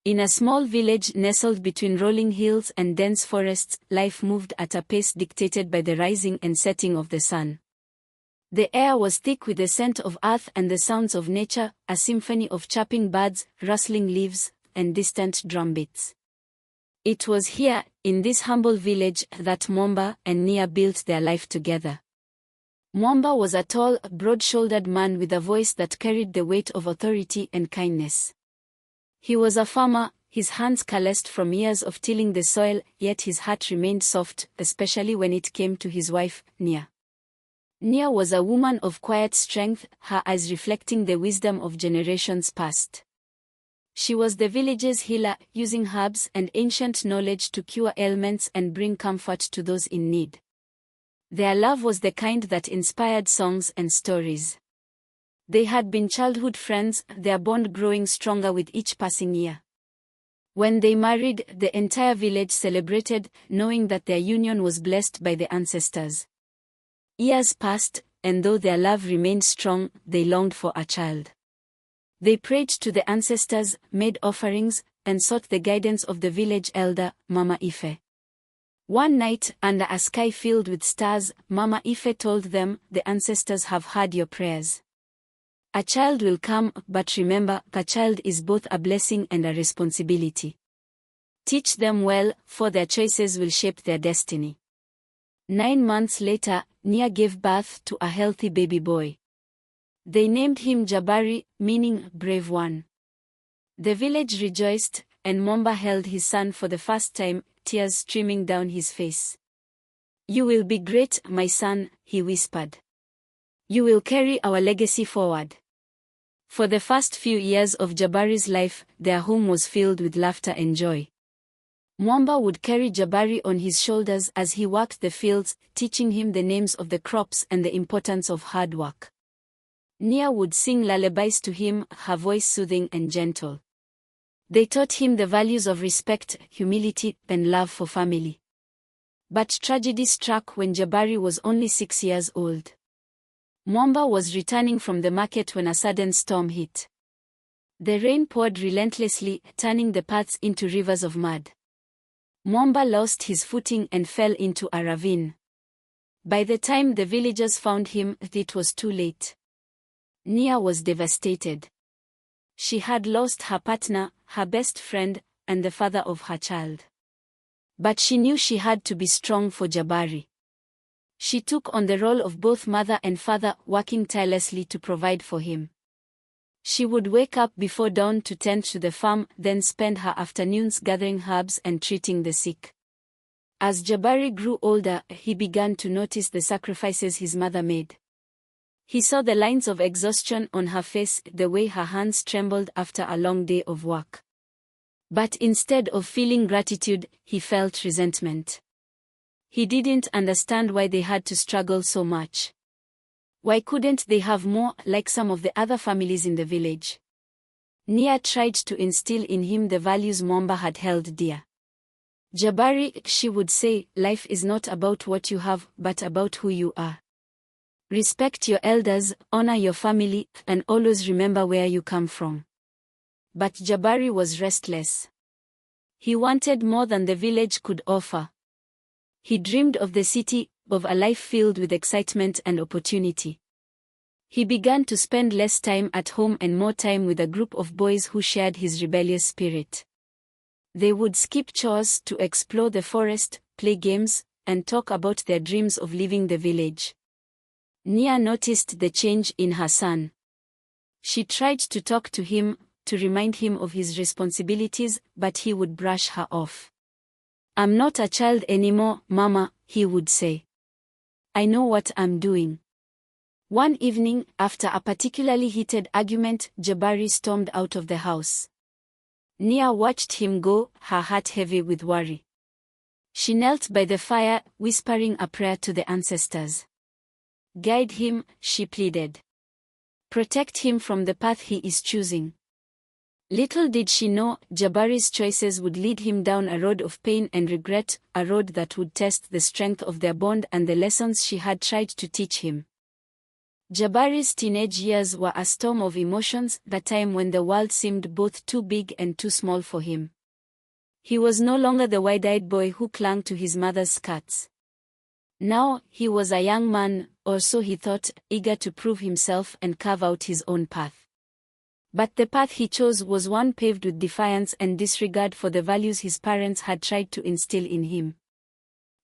In a small village nestled between rolling hills and dense forests, life moved at a pace dictated by the rising and setting of the sun. The air was thick with the scent of earth and the sounds of nature, a symphony of chirping birds, rustling leaves, and distant drumbeats. It was here, in this humble village, that Mwamba and Nia built their life together. Mwamba was a tall, broad-shouldered man with a voice that carried the weight of authority and kindness. He was a farmer, his hands calloused from years of tilling the soil, yet his heart remained soft, especially when it came to his wife, Nia. Nia was a woman of quiet strength, her eyes reflecting the wisdom of generations past. She was the village's healer, using herbs and ancient knowledge to cure ailments and bring comfort to those in need. Their love was the kind that inspired songs and stories. They had been childhood friends, their bond growing stronger with each passing year. When they married, the entire village celebrated, knowing that their union was blessed by the ancestors. Years passed, and though their love remained strong, they longed for a child. They prayed to the ancestors, made offerings, and sought the guidance of the village elder, Mama Ife. One night, under a sky filled with stars, Mama Ife told them, "The ancestors have heard your prayers. A child will come, but remember, a child is both a blessing and a responsibility. Teach them well, for their choices will shape their destiny." 9 months later, Nia gave birth to a healthy baby boy. They named him Jabari, meaning brave one. The village rejoiced, and Mwamba held his son for the first time, tears streaming down his face. "You will be great, my son," he whispered. "You will carry our legacy forward." For the first few years of Jabari's life, their home was filled with laughter and joy. Mwamba would carry Jabari on his shoulders as he worked the fields, teaching him the names of the crops and the importance of hard work. Nia would sing lullabies to him, her voice soothing and gentle. They taught him the values of respect, humility, and love for family. But tragedy struck when Jabari was only 6 years old. Mwamba was returning from the market when a sudden storm hit. The rain poured relentlessly, turning the paths into rivers of mud. Mwamba lost his footing and fell into a ravine. By the time the villagers found him, it was too late. Nia was devastated. She had lost her partner, her best friend, and the father of her child. But she knew she had to be strong for Jabari. She took on the role of both mother and father, working tirelessly to provide for him. She would wake up before dawn to tend to the farm, then spend her afternoons gathering herbs and treating the sick. As Jabari grew older, he began to notice the sacrifices his mother made. He saw the lines of exhaustion on her face, the way her hands trembled after a long day of work. But instead of feeling gratitude, he felt resentment. He didn't understand why they had to struggle so much. Why couldn't they have more, like some of the other families in the village? Nia tried to instill in him the values Mwamba had held dear. "Jabari," she would say, "life is not about what you have, but about who you are. Respect your elders, honor your family, and always remember where you come from." But Jabari was restless. He wanted more than the village could offer. He dreamed of the city, of a life filled with excitement and opportunity. He began to spend less time at home and more time with a group of boys who shared his rebellious spirit. They would skip chores to explore the forest, play games, and talk about their dreams of leaving the village. Nia noticed the change in her son. She tried to talk to him, to remind him of his responsibilities, but he would brush her off. "I'm not a child anymore, Mama," he would say. "I know what I'm doing." One evening, after a particularly heated argument, Jabari stormed out of the house. Nia watched him go, her heart heavy with worry. She knelt by the fire, whispering a prayer to the ancestors. "Guide him," she pleaded. "Protect him from the path he is choosing." Little did she know, Jabari's choices would lead him down a road of pain and regret, a road that would test the strength of their bond and the lessons she had tried to teach him. Jabari's teenage years were a storm of emotions, the time when the world seemed both too big and too small for him. He was no longer the wide-eyed boy who clung to his mother's skirts. Now, he was a young man, or so he thought, eager to prove himself and carve out his own path. But the path he chose was one paved with defiance and disregard for the values his parents had tried to instill in him.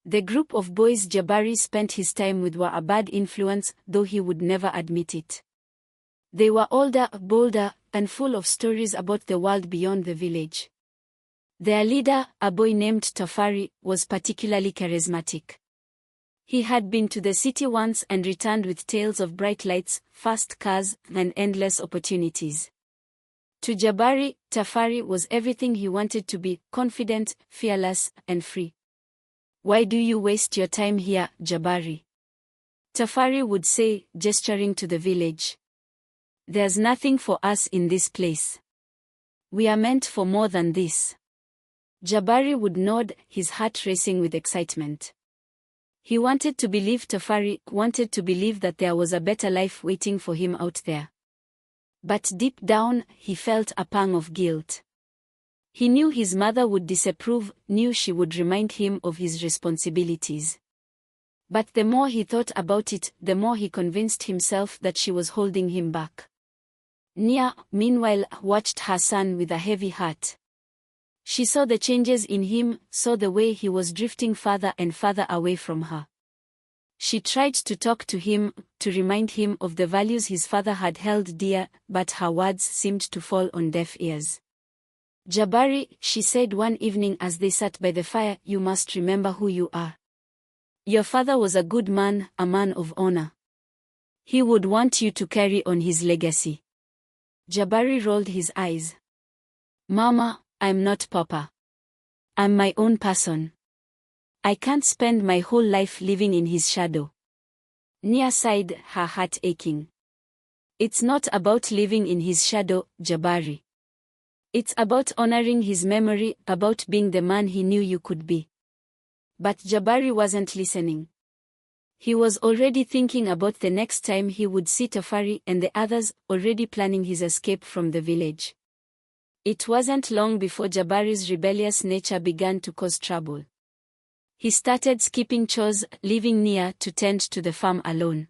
The group of boys Jabari spent his time with were a bad influence, though he would never admit it. They were older, bolder, and full of stories about the world beyond the village. Their leader, a boy named Tafari, was particularly charismatic. He had been to the city once and returned with tales of bright lights, fast cars, and endless opportunities. To Jabari, Tafari was everything he wanted to be: confident, fearless, and free. "Why do you waste your time here, Jabari?" Tafari would say, gesturing to the village. "There's nothing for us in this place. We are meant for more than this." Jabari would nod, his heart racing with excitement. He wanted to believe Tafari, wanted to believe that there was a better life waiting for him out there. But deep down, he felt a pang of guilt. He knew his mother would disapprove, knew she would remind him of his responsibilities. But the more he thought about it, the more he convinced himself that she was holding him back. Nia, meanwhile, watched her son with a heavy heart. She saw the changes in him, saw the way he was drifting farther and farther away from her. She tried to talk to him, to remind him of the values his father had held dear, but her words seemed to fall on deaf ears. "Jabari," she said one evening as they sat by the fire, "you must remember who you are. Your father was a good man, a man of honor. He would want you to carry on his legacy." Jabari rolled his eyes. "Mama, I'm not Papa. I'm my own person. I can't spend my whole life living in his shadow." Nia sighed, her heart aching. "It's not about living in his shadow, Jabari. It's about honoring his memory, about being the man he knew you could be." But Jabari wasn't listening. He was already thinking about the next time he would see Tafari and the others, already planning his escape from the village. It wasn't long before Jabari's rebellious nature began to cause trouble. He started skipping chores, leaving Nia to tend to the farm alone.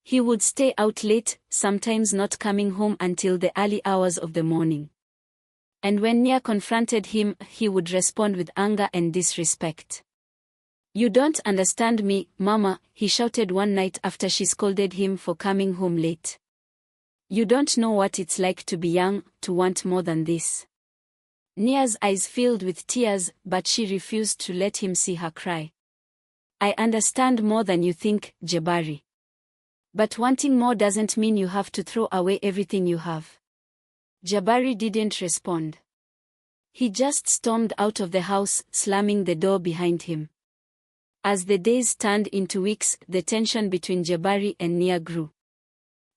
He would stay out late, sometimes not coming home until the early hours of the morning. And when Nia confronted him, he would respond with anger and disrespect. "You don't understand me, Mama," he shouted one night after she scolded him for coming home late. "You don't know what it's like to be young, to want more than this." Nia's eyes filled with tears, but she refused to let him see her cry. "I understand more than you think, Jabari. But wanting more doesn't mean you have to throw away everything you have." Jabari didn't respond. He just stormed out of the house, slamming the door behind him. As the days turned into weeks, the tension between Jabari and Nia grew.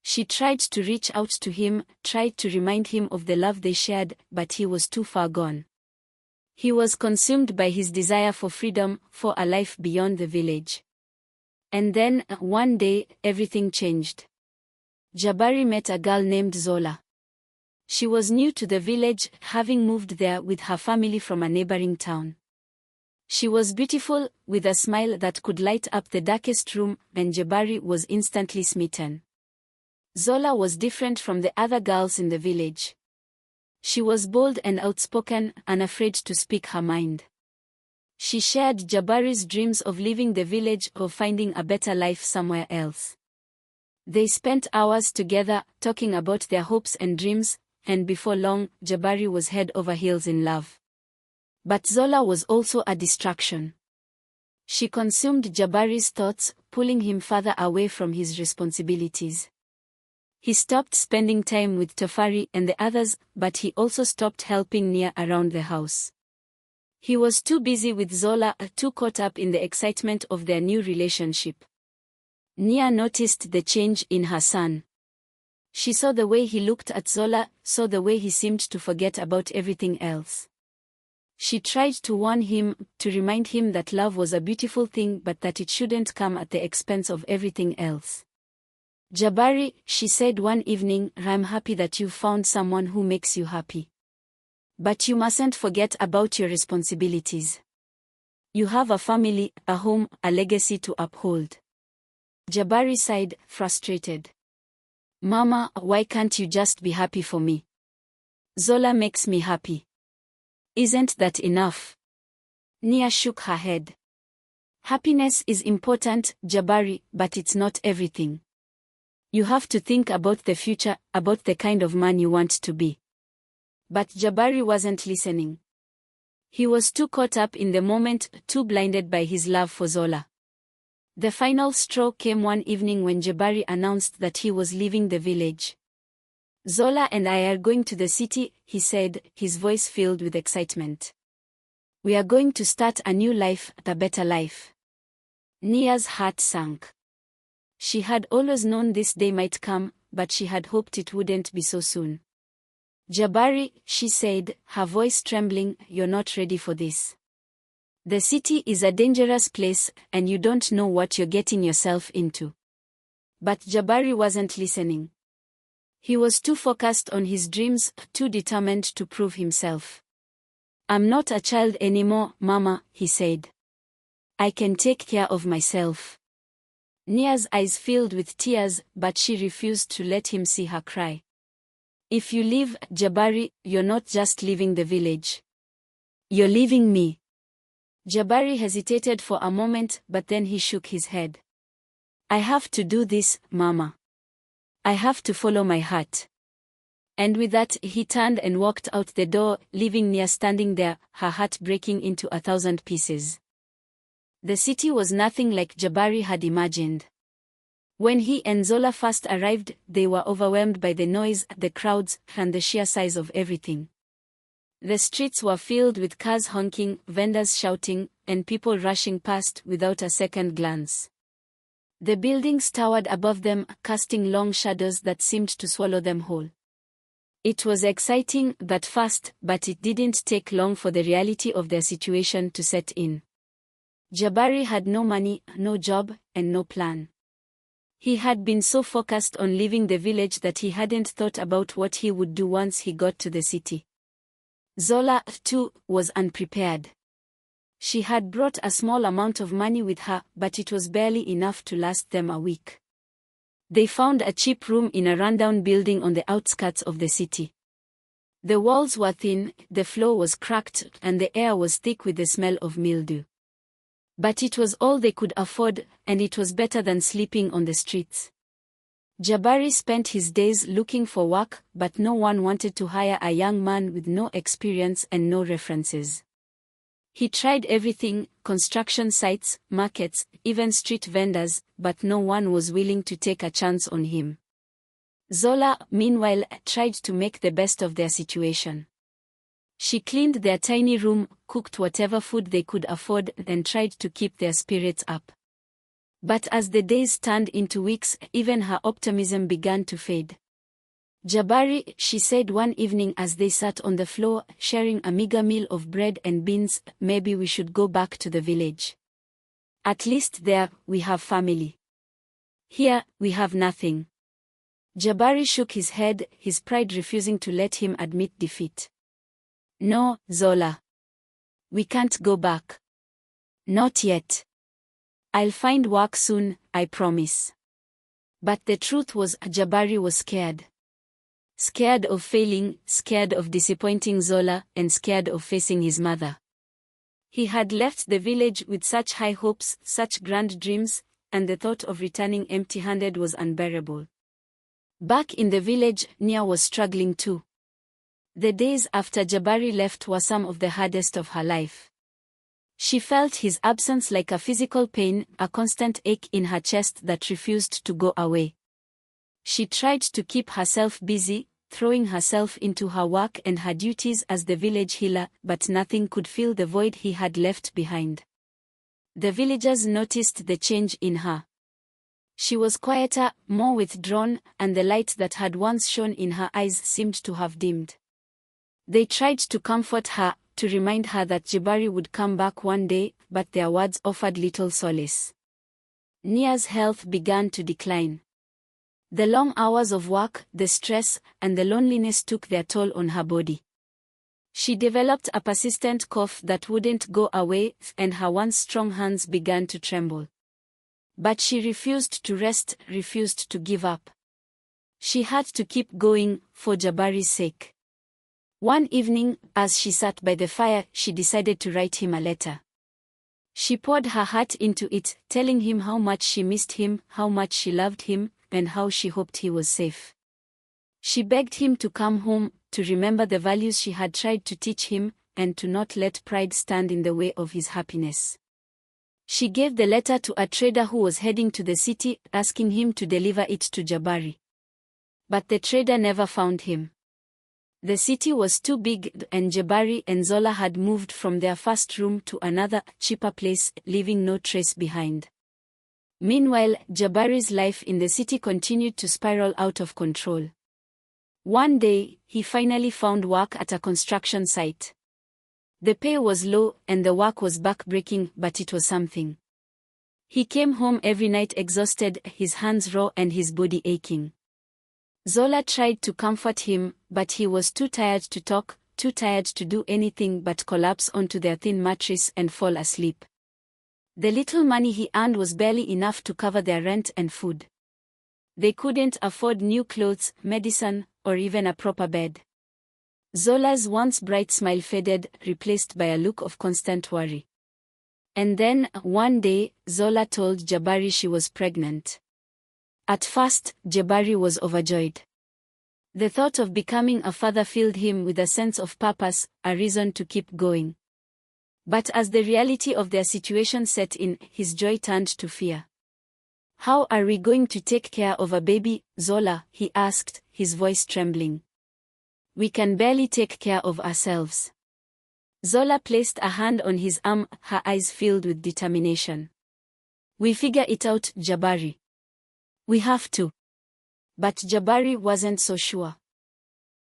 She tried to reach out to him, tried to remind him of the love they shared, but he was too far gone. He was consumed by his desire for freedom, for a life beyond the village. And then, one day, everything changed. Jabari met a girl named Zola. She was new to the village, having moved there with her family from a neighboring town. She was beautiful, with a smile that could light up the darkest room, and Jabari was instantly smitten. Zola was different from the other girls in the village. She was bold and outspoken, unafraid to speak her mind. She shared Jabari's dreams of leaving the village or finding a better life somewhere else. They spent hours together, talking about their hopes and dreams, and before long, Jabari was head over heels in love. But Zola was also a distraction. She consumed Jabari's thoughts, pulling him further away from his responsibilities. He stopped spending time with Tafari and the others, but he also stopped helping Nia around the house. He was too busy with Zola, too caught up in the excitement of their new relationship. Nia noticed the change in her son. She saw the way he looked at Zola, saw the way he seemed to forget about everything else. She tried to warn him, to remind him that love was a beautiful thing but that it shouldn't come at the expense of everything else. Jabari, she said one evening, I'm happy that you found someone who makes you happy. But you mustn't forget about your responsibilities. You have a family, a home, a legacy to uphold. Jabari sighed, frustrated. Mama, why can't you just be happy for me? Zola makes me happy. Isn't that enough? Nia shook her head. Happiness is important, Jabari, but it's not everything. You have to think about the future, about the kind of man you want to be. But Jabari wasn't listening. He was too caught up in the moment, too blinded by his love for Zola. The final straw came one evening when Jabari announced that he was leaving the village. Zola and I are going to the city, he said, his voice filled with excitement. We are going to start a new life, a better life. Nia's heart sank. She had always known this day might come, but she had hoped it wouldn't be so soon. Jabari, she said, her voice trembling, you're not ready for this. The city is a dangerous place, and you don't know what you're getting yourself into. But Jabari wasn't listening. He was too focused on his dreams, too determined to prove himself. I'm not a child anymore, Mama, he said. I can take care of myself. Nia's eyes filled with tears, but she refused to let him see her cry. If you leave, Jabari, you're not just leaving the village. You're leaving me. Jabari hesitated for a moment, but then he shook his head. I have to do this, Mama. I have to follow my heart. And with that, he turned and walked out the door, leaving Nia standing there, her heart breaking into 1,000 pieces. The city was nothing like Jabari had imagined. When he and Zola first arrived, they were overwhelmed by the noise, the crowds, and the sheer size of everything. The streets were filled with cars honking, vendors shouting, and people rushing past without a second glance. The buildings towered above them, casting long shadows that seemed to swallow them whole. It was exciting but fast, but it didn't take long for the reality of their situation to set in. Jabari had no money, no job, and no plan. He had been so focused on leaving the village that he hadn't thought about what he would do once he got to the city. Zola, too, was unprepared. She had brought a small amount of money with her, but it was barely enough to last them a week. They found a cheap room in a rundown building on the outskirts of the city. The walls were thin, the floor was cracked, and the air was thick with the smell of mildew. But it was all they could afford, and it was better than sleeping on the streets. Jabari spent his days looking for work, but no one wanted to hire a young man with no experience and no references. He tried everything, construction sites, markets, even street vendors, but no one was willing to take a chance on him. Zola, meanwhile, tried to make the best of their situation. She cleaned their tiny room, cooked whatever food they could afford, and tried to keep their spirits up. But as the days turned into weeks, even her optimism began to fade. Jabari, she said one evening as they sat on the floor, sharing a meager meal of bread and beans, maybe we should go back to the village. At least there, we have family. Here, we have nothing. Jabari shook his head, his pride refusing to let him admit defeat. No, Zola. We can't go back. Not yet. I'll find work soon, I promise. But the truth was, Jabari was scared. Scared of failing, scared of disappointing Zola, and scared of facing his mother. He had left the village with such high hopes, such grand dreams, and the thought of returning empty-handed was unbearable. Back in the village, Nia was struggling too. The days after Jabari left were some of the hardest of her life. She felt his absence like a physical pain, a constant ache in her chest that refused to go away. She tried to keep herself busy, throwing herself into her work and her duties as the village healer, but nothing could fill the void he had left behind. The villagers noticed the change in her. She was quieter, more withdrawn, and the light that had once shone in her eyes seemed to have dimmed. They tried to comfort her, to remind her that Jabari would come back one day, but their words offered little solace. Nia's health began to decline. The long hours of work, the stress, and the loneliness took their toll on her body. She developed a persistent cough that wouldn't go away, and her once strong hands began to tremble. But she refused to rest, refused to give up. She had to keep going, for Jabari's sake. One evening, as she sat by the fire, she decided to write him a letter. She poured her heart into it, telling him how much she missed him, how much she loved him, and how she hoped he was safe. She begged him to come home, to remember the values she had tried to teach him, and to not let pride stand in the way of his happiness. She gave the letter to a trader who was heading to the city, asking him to deliver it to Jabari. But the trader never found him. The city was too big, and Jabari and Zola had moved from their first room to another, cheaper place, leaving no trace behind. Meanwhile, Jabari's life in the city continued to spiral out of control. One day, he finally found work at a construction site. The pay was low, and the work was back-breaking, but it was something. He came home every night exhausted, his hands raw and his body aching. Zola tried to comfort him, but he was too tired to talk, too tired to do anything but collapse onto their thin mattress and fall asleep. The little money he earned was barely enough to cover their rent and food. They couldn't afford new clothes, medicine, or even a proper bed. Zola's once bright smile faded, replaced by a look of constant worry. And then, one day, Zola told Jabari she was pregnant. At first, Jabari was overjoyed. The thought of becoming a father filled him with a sense of purpose, a reason to keep going. But as the reality of their situation set in, his joy turned to fear. "How are we going to take care of a baby, Zola?" he asked, his voice trembling. "We can barely take care of ourselves." Zola placed a hand on his arm, her eyes filled with determination. "We figure it out, Jabari. We have to." But Jabari wasn't so sure.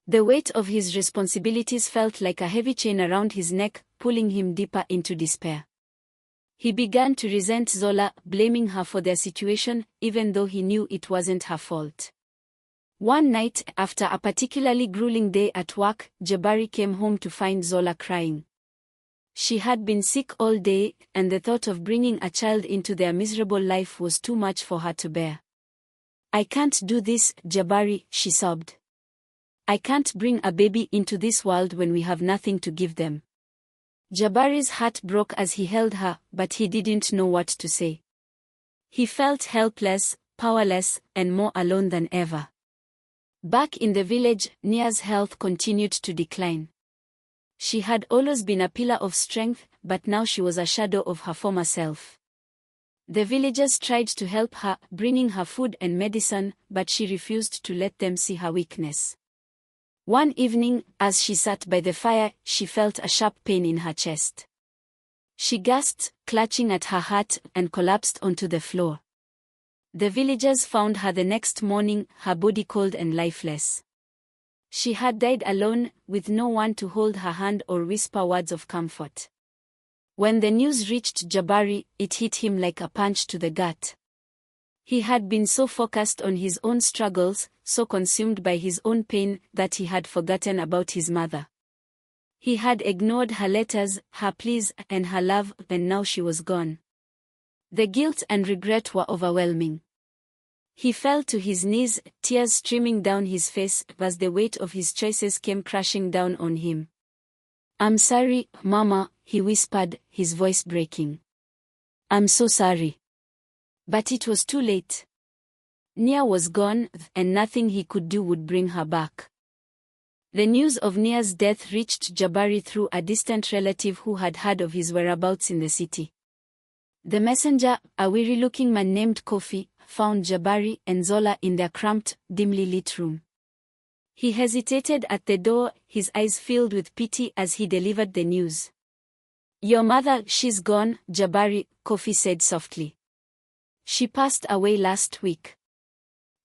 The weight of his responsibilities felt like a heavy chain around his neck, pulling him deeper into despair. He began to resent Zola, blaming her for their situation, even though he knew it wasn't her fault. One night, after a particularly grueling day at work, Jabari came home to find Zola crying. She had been sick all day, and the thought of bringing a child into their miserable life was too much for her to bear. "I can't do this, Jabari," she sobbed. "I can't bring a baby into this world when we have nothing to give them." Jabari's heart broke as he held her, but he didn't know what to say. He felt helpless, powerless, and more alone than ever. Back in the village, Nia's health continued to decline. She had always been a pillar of strength, but now she was a shadow of her former self. The villagers tried to help her, bringing her food and medicine, but she refused to let them see her weakness. One evening, as she sat by the fire, she felt a sharp pain in her chest. She gasped, clutching at her heart, and collapsed onto the floor. The villagers found her the next morning, her body cold and lifeless. She had died alone, with no one to hold her hand or whisper words of comfort. When the news reached Jabari, it hit him like a punch to the gut. He had been so focused on his own struggles, so consumed by his own pain, that he had forgotten about his mother. He had ignored her letters, her pleas, and her love, and now she was gone. The guilt and regret were overwhelming. He fell to his knees, tears streaming down his face, as the weight of his choices came crashing down on him. "I'm sorry, Mama," he whispered, his voice breaking. "I'm so sorry." But it was too late. Nia was gone, and nothing he could do would bring her back. The news of Nia's death reached Jabari through a distant relative who had heard of his whereabouts in the city. The messenger, a weary-looking man named Kofi, found Jabari and Zola in their cramped, dimly lit room. He hesitated at the door, his eyes filled with pity as he delivered the news. "Your mother, she's gone, Jabari," Kofi said softly. "She passed away last week.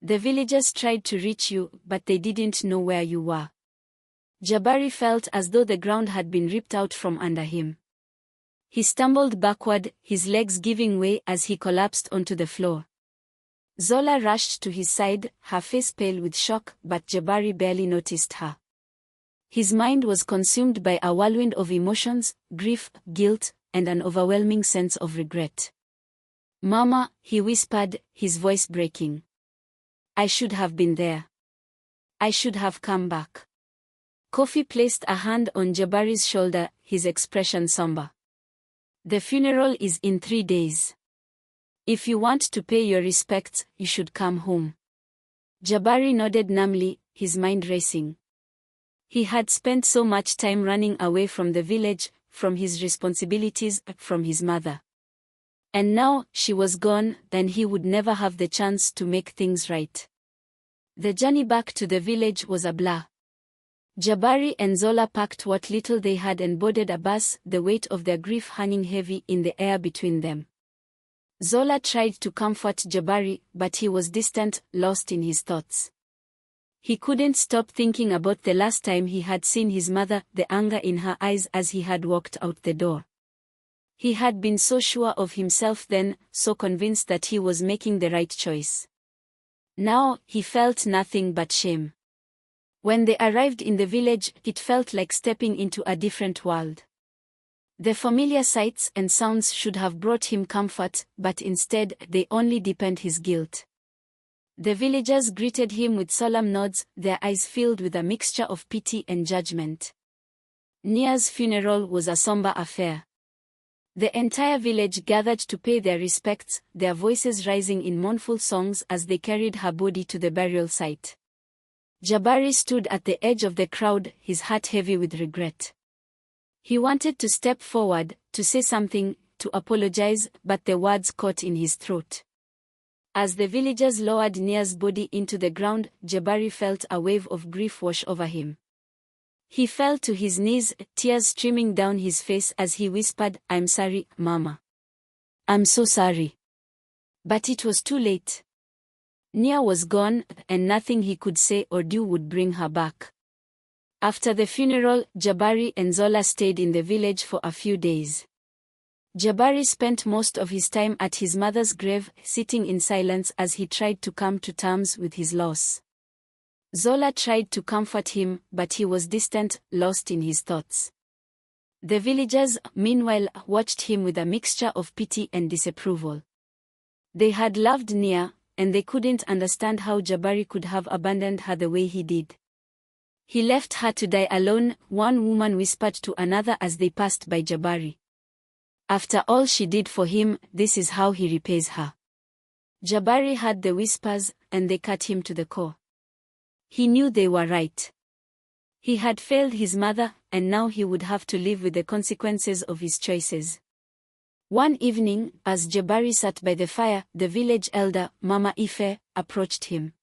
The villagers tried to reach you, but they didn't know where you were." Jabari felt as though the ground had been ripped out from under him. He stumbled backward, his legs giving way as he collapsed onto the floor. Zola rushed to his side, her face pale with shock, but Jabari barely noticed her. His mind was consumed by a whirlwind of emotions, grief, guilt, and an overwhelming sense of regret. "Mama," he whispered, his voice breaking. "I should have been there. I should have come back." Kofi placed a hand on Jabari's shoulder, his expression somber. "The funeral is in 3 days. If you want to pay your respects, you should come home." Jabari nodded numbly, his mind racing. He had spent so much time running away from the village, from his responsibilities, from his mother. And now, she was gone, then he would never have the chance to make things right. The journey back to the village was a blur. Jabari and Zola packed what little they had and boarded a bus, the weight of their grief hanging heavy in the air between them. Zola tried to comfort Jabari, but he was distant, lost in his thoughts. He couldn't stop thinking about the last time he had seen his mother, the anger in her eyes as he had walked out the door. He had been so sure of himself then, so convinced that he was making the right choice. Now, he felt nothing but shame. When they arrived in the village, it felt like stepping into a different world. The familiar sights and sounds should have brought him comfort, but instead, they only deepened his guilt. The villagers greeted him with solemn nods, their eyes filled with a mixture of pity and judgment. Nia's funeral was a somber affair. The entire village gathered to pay their respects, their voices rising in mournful songs as they carried her body to the burial site. Jabari stood at the edge of the crowd, his heart heavy with regret. He wanted to step forward, to say something, to apologize, but the words caught in his throat. As the villagers lowered Nia's body into the ground, Jabari felt a wave of grief wash over him. He fell to his knees, tears streaming down his face as he whispered, "I'm sorry, Mama. I'm so sorry." But it was too late. Nia was gone, and nothing he could say or do would bring her back. After the funeral, Jabari and Zola stayed in the village for a few days. Jabari spent most of his time at his mother's grave, sitting in silence as he tried to come to terms with his loss. Zola tried to comfort him, but he was distant, lost in his thoughts. The villagers, meanwhile, watched him with a mixture of pity and disapproval. They had loved Nia, and they couldn't understand how Jabari could have abandoned her the way he did. "He left her to die alone," one woman whispered to another as they passed by Jabari. "After all she did for him, this is how he repays her." Jabari heard the whispers, and they cut him to the core. He knew they were right. He had failed his mother, and now he would have to live with the consequences of his choices. One evening, as Jabari sat by the fire, the village elder, Mama Ife, approached him.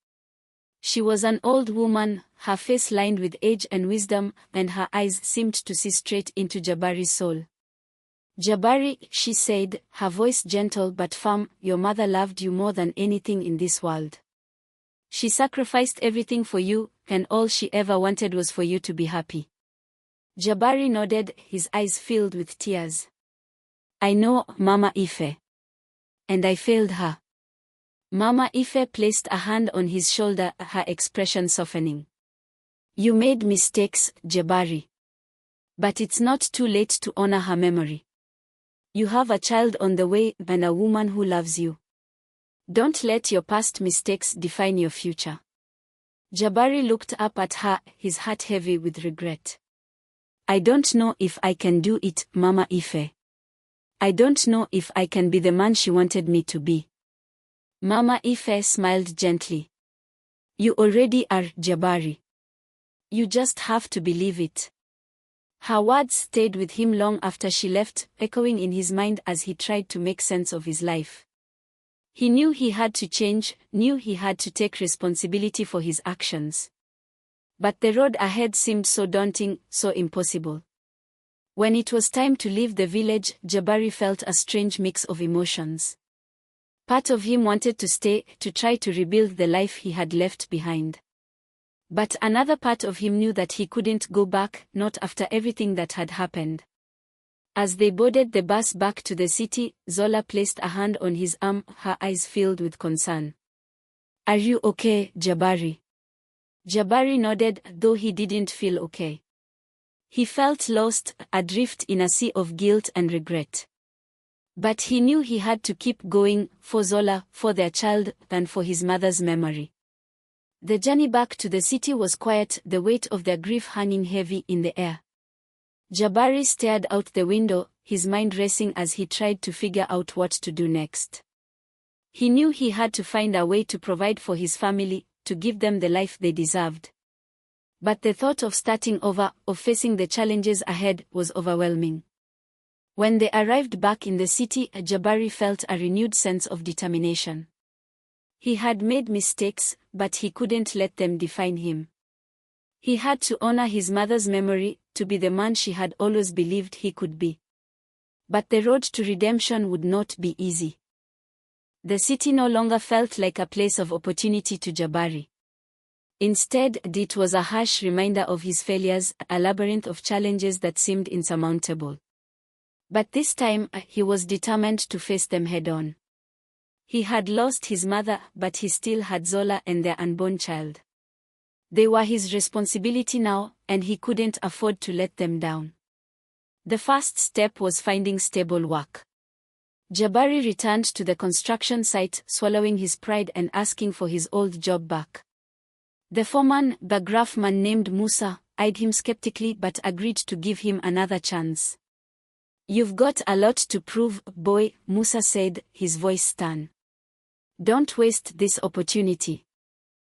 She was an old woman, her face lined with age and wisdom, and her eyes seemed to see straight into Jabari's soul. "Jabari," she said, her voice gentle but firm, "your mother loved you more than anything in this world. She sacrificed everything for you, and all she ever wanted was for you to be happy." Jabari nodded, his eyes filled with tears. "I know, Mama Ife. And I failed her." Mama Ife placed a hand on his shoulder, her expression softening. "You made mistakes, Jabari. But it's not too late to honor her memory. You have a child on the way and a woman who loves you. Don't let your past mistakes define your future." Jabari looked up at her, his heart heavy with regret. "I don't know if I can do it, Mama Ife. I don't know if I can be the man she wanted me to be." Mama Ife smiled gently. "You already are, Jabari. You just have to believe it." Her words stayed with him long after she left, echoing in his mind as he tried to make sense of his life. He knew he had to change, knew he had to take responsibility for his actions. But the road ahead seemed so daunting, so impossible. When it was time to leave the village, Jabari felt a strange mix of emotions. Part of him wanted to stay, to try to rebuild the life he had left behind. But another part of him knew that he couldn't go back, not after everything that had happened. As they boarded the bus back to the city, Zola placed a hand on his arm, her eyes filled with concern. "Are you okay, Jabari?" Jabari nodded, though he didn't feel okay. He felt lost, adrift in a sea of guilt and regret. But he knew he had to keep going, for Zola, for their child, and for his mother's memory. The journey back to the city was quiet, the weight of their grief hanging heavy in the air. Jabari stared out the window, his mind racing as he tried to figure out what to do next. He knew he had to find a way to provide for his family, to give them the life they deserved. But the thought of starting over, of facing the challenges ahead, was overwhelming. When they arrived back in the city, Jabari felt a renewed sense of determination. He had made mistakes, but he couldn't let them define him. He had to honor his mother's memory, to be the man she had always believed he could be. But the road to redemption would not be easy. The city no longer felt like a place of opportunity to Jabari. Instead, it was a harsh reminder of his failures, a labyrinth of challenges that seemed insurmountable. But this time, he was determined to face them head-on. He had lost his mother, but he still had Zola and their unborn child. They were his responsibility now, and he couldn't afford to let them down. The first step was finding stable work. Jabari returned to the construction site, swallowing his pride and asking for his old job back. The foreman, the gruff man named Musa, eyed him skeptically but agreed to give him another chance. "You've got a lot to prove, boy," Musa said, his voice stern. "Don't waste this opportunity."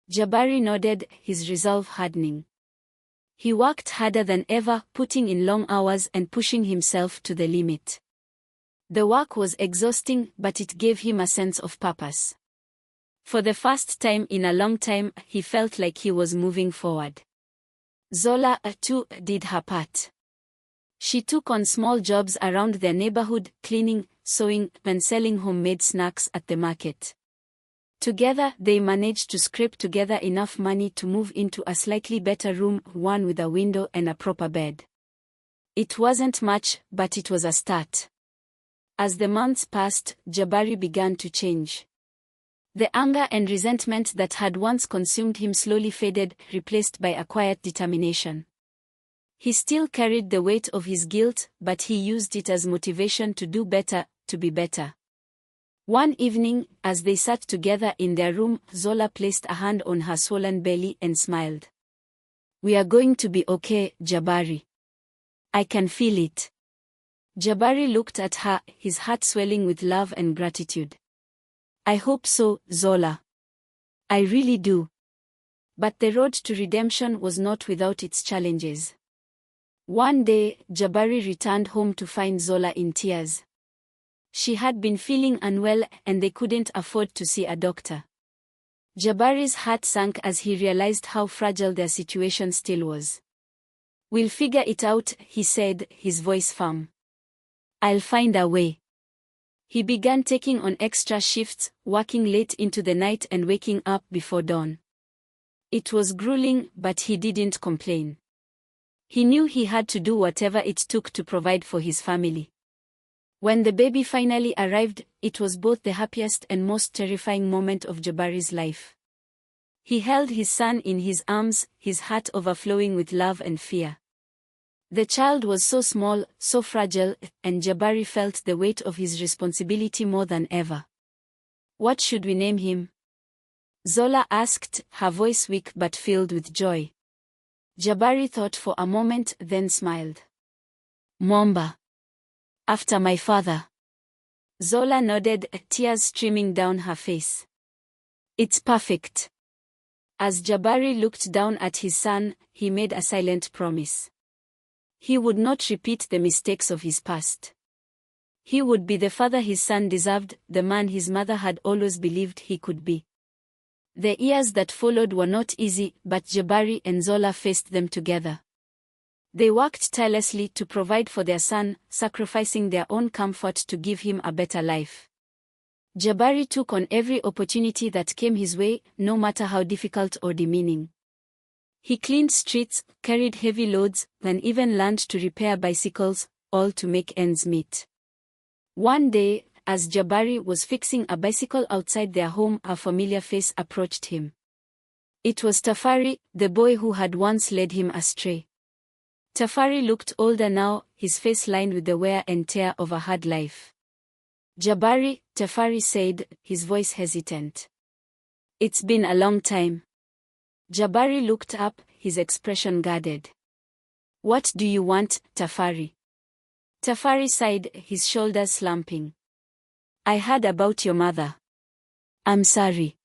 Jabari nodded, his resolve hardening. He worked harder than ever, putting in long hours and pushing himself to the limit. The work was exhausting, but it gave him a sense of purpose. For the first time in a long time, he felt like he was moving forward. Zola, too, did her part. She took on small jobs around their neighborhood, cleaning, sewing, and selling homemade snacks at the market. Together, they managed to scrape together enough money to move into a slightly better room, one with a window and a proper bed. It wasn't much, but it was a start. As the months passed, Jabari began to change. The anger and resentment that had once consumed him slowly faded, replaced by a quiet determination. He still carried the weight of his guilt, but he used it as motivation to do better, to be better. One evening, as they sat together in their room, Zola placed a hand on her swollen belly and smiled. "We are going to be okay, Jabari. I can feel it." Jabari looked at her, his heart swelling with love and gratitude. "I hope so, Zola. I really do." But the road to redemption was not without its challenges. One day, Jabari returned home to find Zola in tears. She had been feeling unwell, and they couldn't afford to see a doctor. Jabari's heart sank as he realized how fragile their situation still was. "We'll figure it out," he said, his voice firm. "I'll find a way." He began taking on extra shifts, working late into the night and waking up before dawn. It was grueling, but he didn't complain. He knew he had to do whatever it took to provide for his family. When the baby finally arrived, it was both the happiest and most terrifying moment of Jabari's life. He held his son in his arms, his heart overflowing with love and fear. The child was so small, so fragile, and Jabari felt the weight of his responsibility more than ever. "What should we name him?" Zola asked, her voice weak but filled with joy. Jabari thought for a moment, then smiled. "Mwamba. After my father." Zola nodded, tears streaming down her face. "It's perfect." As Jabari looked down at his son, he made a silent promise. He would not repeat the mistakes of his past. He would be the father his son deserved, the man his mother had always believed he could be. The years that followed were not easy, but Jabari and Zola faced them together. They worked tirelessly to provide for their son, sacrificing their own comfort to give him a better life. Jabari took on every opportunity that came his way, no matter how difficult or demeaning. He cleaned streets, carried heavy loads, and even learned to repair bicycles, all to make ends meet. One day, as Jabari was fixing a bicycle outside their home, a familiar face approached him. It was Tafari, the boy who had once led him astray. Tafari looked older now, his face lined with the wear and tear of a hard life. "Jabari," Tafari said, his voice hesitant. "It's been a long time." Jabari looked up, his expression guarded. "What do you want, Tafari?" Tafari sighed, his shoulders slumping. "I heard about your mother. I'm sorry."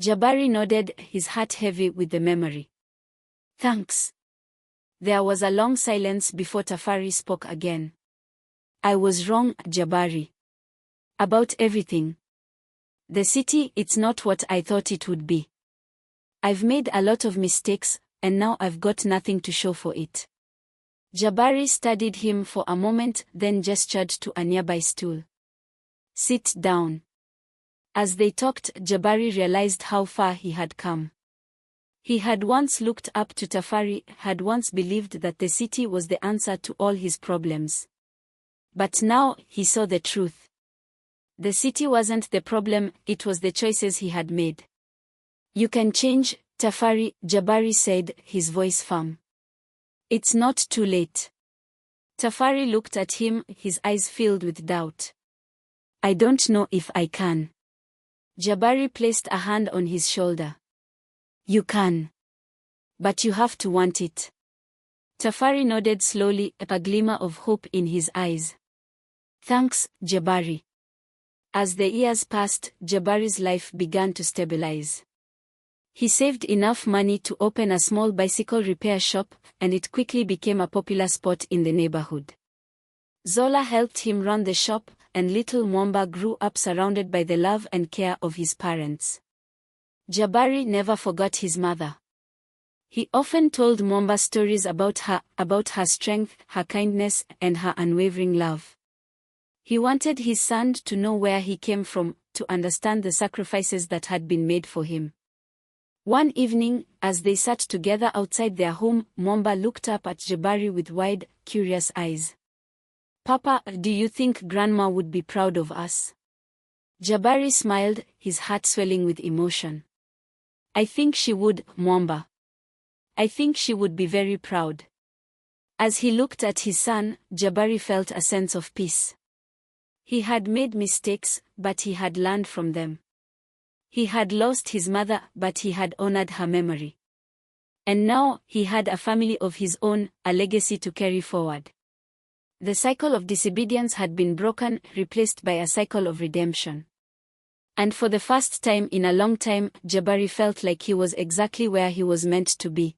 Jabari nodded, his heart heavy with the memory. "Thanks." There was a long silence before Tafari spoke again. "I was wrong, Jabari. About everything. The city, it's not what I thought it would be. I've made a lot of mistakes, and now I've got nothing to show for it." Jabari studied him for a moment, then gestured to a nearby stool. "Sit down." As they talked, Jabari realized how far he had come. He had once looked up to Tafari, had once believed that the city was the answer to all his problems. But now, he saw the truth. The city wasn't the problem, it was the choices he had made. "You can change, Tafari," Jabari said, his voice firm. "It's not too late." Tafari looked at him, his eyes filled with doubt. "I don't know if I can." Jabari placed a hand on his shoulder. "You can. But you have to want it." Tafari nodded slowly, a glimmer of hope in his eyes. "Thanks, Jabari." As the years passed, Jabari's life began to stabilize. He saved enough money to open a small bicycle repair shop, and it quickly became a popular spot in the neighborhood. Zola helped him run the shop, and little Mwamba grew up surrounded by the love and care of his parents. Jabari never forgot his mother. He often told Mwamba stories about her strength, her kindness, and her unwavering love. He wanted his son to know where he came from, to understand the sacrifices that had been made for him. One evening, as they sat together outside their home, Mwamba looked up at Jabari with wide, curious eyes. "Papa, do you think Grandma would be proud of us?" Jabari smiled, his heart swelling with emotion. "I think she would, Mwamba. I think she would be very proud." As he looked at his son, Jabari felt a sense of peace. He had made mistakes, but he had learned from them. He had lost his mother, but he had honored her memory. And now, he had a family of his own, a legacy to carry forward. The cycle of disobedience had been broken, replaced by a cycle of redemption. And for the first time in a long time, Jabari felt like he was exactly where he was meant to be.